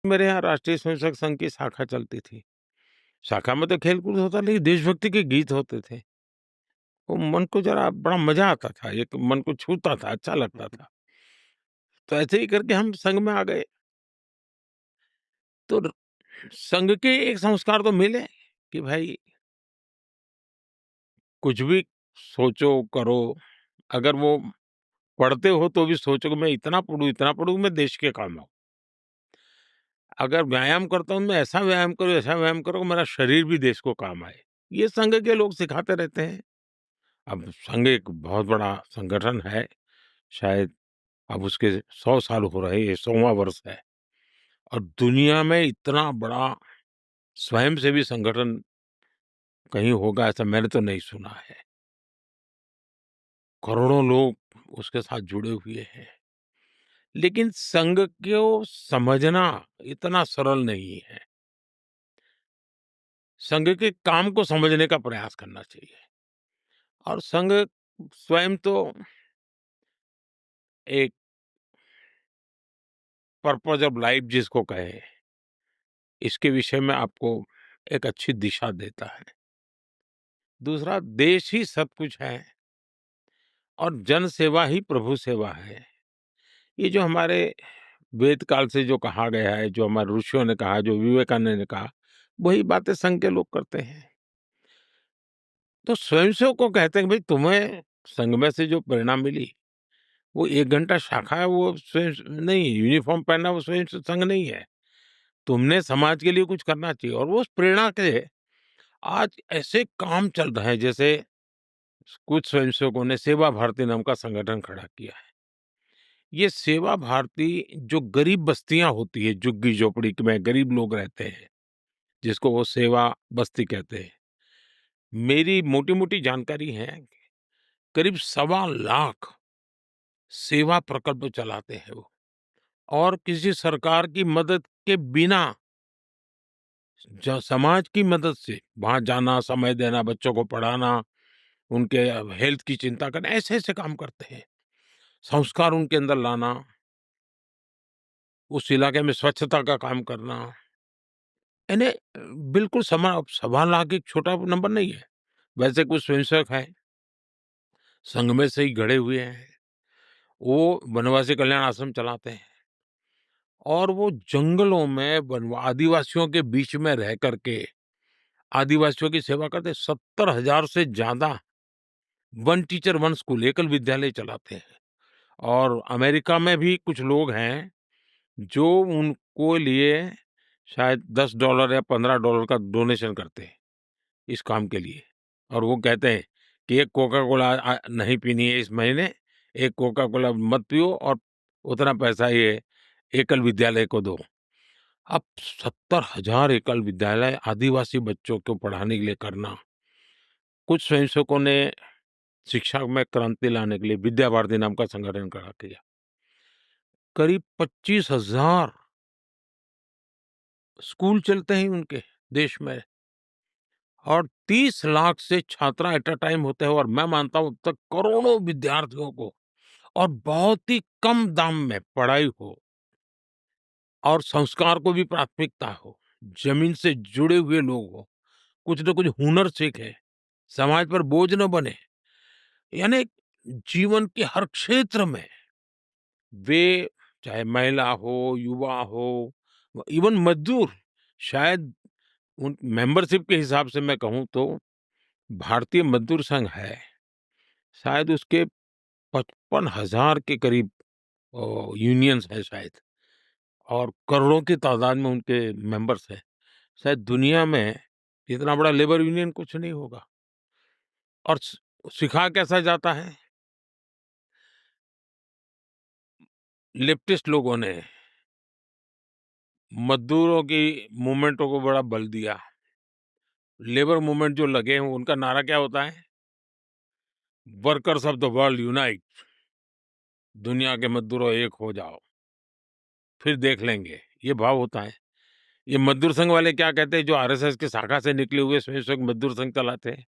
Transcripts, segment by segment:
मेरे यहाँ राष्ट्रीय स्वयंसेवक संघ की शाखा चलती थी। शाखा में तो खेल-कूद होता, लेकिन देशभक्ति के गीत होते थे। वो मन को ज़रा बड़ा मज़ा आता था, एक मन को छूता था, अच्छा लगता था। तो ऐसे ही करके हम संघ में आ गए। तो र संघ के एक संस्कार तो मिले कि भाई कुछ भी सोचो, करो, अगर वो पढ़ते हो तो भी सोचो कि मैं इतना पढूँ मैं देश के काम आऊँ। अगर व्यायाम करता हूँ, मैं ऐसा व्यायाम करो कि मेरा शरीर भी देश को काम आए। ये संघ के लोग सिखाते रहते हैं। अब संघ एक बहुत बड़ा संगठन है, शायद अब उसके 100 साल हो रहे हैं, ये 100वाँ वर्ष है और दुनिया में इतना बड़ा स्वयंसेवी संगठन कहीं होगा ऐसा मैंने तो नहीं सुना है। करोड़ों लोग उसके साथ जुड़े हुए हैं। लेकिन संघ को समझना इतना सरल नहीं है। संघ के काम को समझने का प्रयास करना चाहिए और संघ स्वयं तो एक पर्पज़ ऑफ लाइफ जिसको कहें, इसके विषय में आपको एक अच्छी दिशा देता है। दूसरा देश ही सब कुछ है और जन सेवा ही प्रभु सेवा है। ये जो हमारे वेद काल से जो कहा गया है, जो हमारे ऋषियों ने कहा, जो विवेकानंद ने कहा, वही बातें संघ के लोग करते हैं। तो स्वयंसेवक को कहते हैं कि भाई तुम्हें संघ में से जो प्रेरणा मिली, वो 1 घंटा शाखा है, वो स्वयं नहीं है, यूनिफ़ॉर्म पहनना वो स्वयं से संघ नहीं है। तुमने समाज के लिए कुछ करना चाहिए और वो उस प्रेरणा से आज ऐसे काम चल रहे हैं, जैसे कुछ स्वयंसेवकों ने सेवा भारती नाम का संगठन खड़ा किया है। ये सेवा भारती जो गरीब बस्तियाँ होती है, झुग्गी-झोपड़ी में गरीब लोग रहते हैं, जिसको वो सेवा बस्ती कहते हैं। मेरी मोटी-मोटी जानकारी है, करीब सवा लाख सेवा प्रकल्प चलाते हैं वो और किसी सरकार की मदद के बिना समाज की मदद से वहां जाना, समय देना, बच्चों को पढ़ाना, उनके हेल्थ की चिंता करना, ऐसे ऐसे काम करते हैं। संस्कार उनके अंदर लाना, उस इलाके में स्वच्छता का काम करना, यानी बिल्कुल सवा लाख एक छोटा नंबर नहीं है। वैसे कुछ स्वयंसेवक हैं, संघ में से ही गढ़े हुए हैं, वो वनवासी कल्याण आश्रम चलाते हैं और वो जंगलों में आदिवासियों के बीच में रह करके आदिवासियों की सेवा करते। 70,000 से ज्यादा वन टीचर वन स्कूल एकल विद्यालय चलाते हैं और अमेरिका में भी कुछ लोग हैं जो उनको लिए शायद $10 या $15 का डोनेशन करते हैं इस काम के लिए और वो कहते हैं कि एक कोका कोला नहीं पीनी है इस महीने, एक कोका कोला मत पियो और उतना पैसा ये एकल विद्यालय को दो। अब 70,000 एकल विद्यालय आदिवासी बच्चों को पढ़ाने के लिए करना, कुछ स्वयंसेवकों ने शिक्षा में क्रांति लाने के लिए विद्या भारती नाम का संगठन खड़ा किया। करीब 25,000 स्कूल चलते हैं उनके देश में और 30 लाख से छात्रा एट अ टाइम होते हैं और मैं मानता हूं अब तक करोड़ों विद्यार्थियों को और बहुत ही कम दाम में पढ़ाई हो और संस्कार को भी प्राथमिकता हो, जमीन से जुड़े हुए लोग हो, कुछ न कुछ हुनर सीखे, समाज पर बोझ न बने, यानी जीवन के हर क्षेत्र में वे चाहे महिला हो, युवा हो, इवन मज़दूर, शायद उन मेंबरशिप के हिसाब से मैं कहूँ तो भारतीय मज़दूर संघ है, शायद उसके 55,000 के करीब यूनियंस हैं शायद और करोड़ों की तादाद में उनके मेंबर्स हैं। शायद दुनिया में इतना बड़ा लेबर यूनियन कुछ नहीं होगा और सिखा कैसा जाता है? लेफ्टिस्ट लोगों ने मज़दूरों की मूवमेंटों को बड़ा बल दिया। लेबर मूवमेंट जो लगे हैं उनका नारा क्या होता है? Workers of the world unite, दुनिया के मज़दूरों एक हो जाओ, फिर देख लेंगे, ये भाव होता है। ये मज़दूर संघ वाले क्या कहते हैं जो आरएसएस की शाखा से निकले हुए स्वयंसेवक मज़दूर संघ चलाते हैं,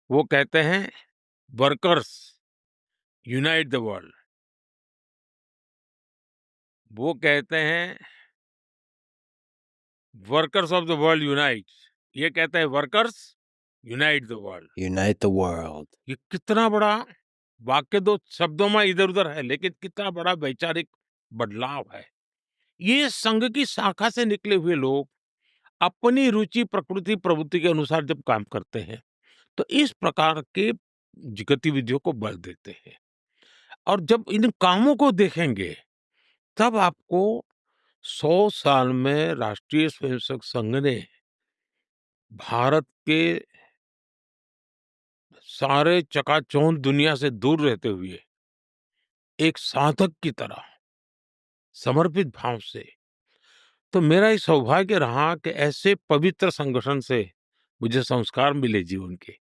वो कहते हैं वर्कर्स यूनाइट द वर्ल्ड। वो कहते हैं workers of the world unite, ये कहता है workers unite the world. Unite the world. ये कितना बड़ा वाक्य, दो शब्दों में इधर उधर है, लेकिन कितना बड़ा वैचारिक बदलाव है। ये संघ की शाखा से निकले हुए लोग अपनी रुचि प्रकृति प्रवृत्ति के अनुसार जब काम करते हैं, तो इस प्रकार के गतिविधियों को बल देते हैं। और जब इन कामों को देखेंगे, तब आपको 100 साल में राष्ट्रीय स्वयंसेवक संघ ने भारत के सारे चकाचौंध दुनिया से दूर रहते हुए एक साधक की तरह समर्पित भाव से, तो मेरा ये सौभाग्य रहा कि ऐसे पवित्र संगठन से मुझे संस्कार मिले जीवन के।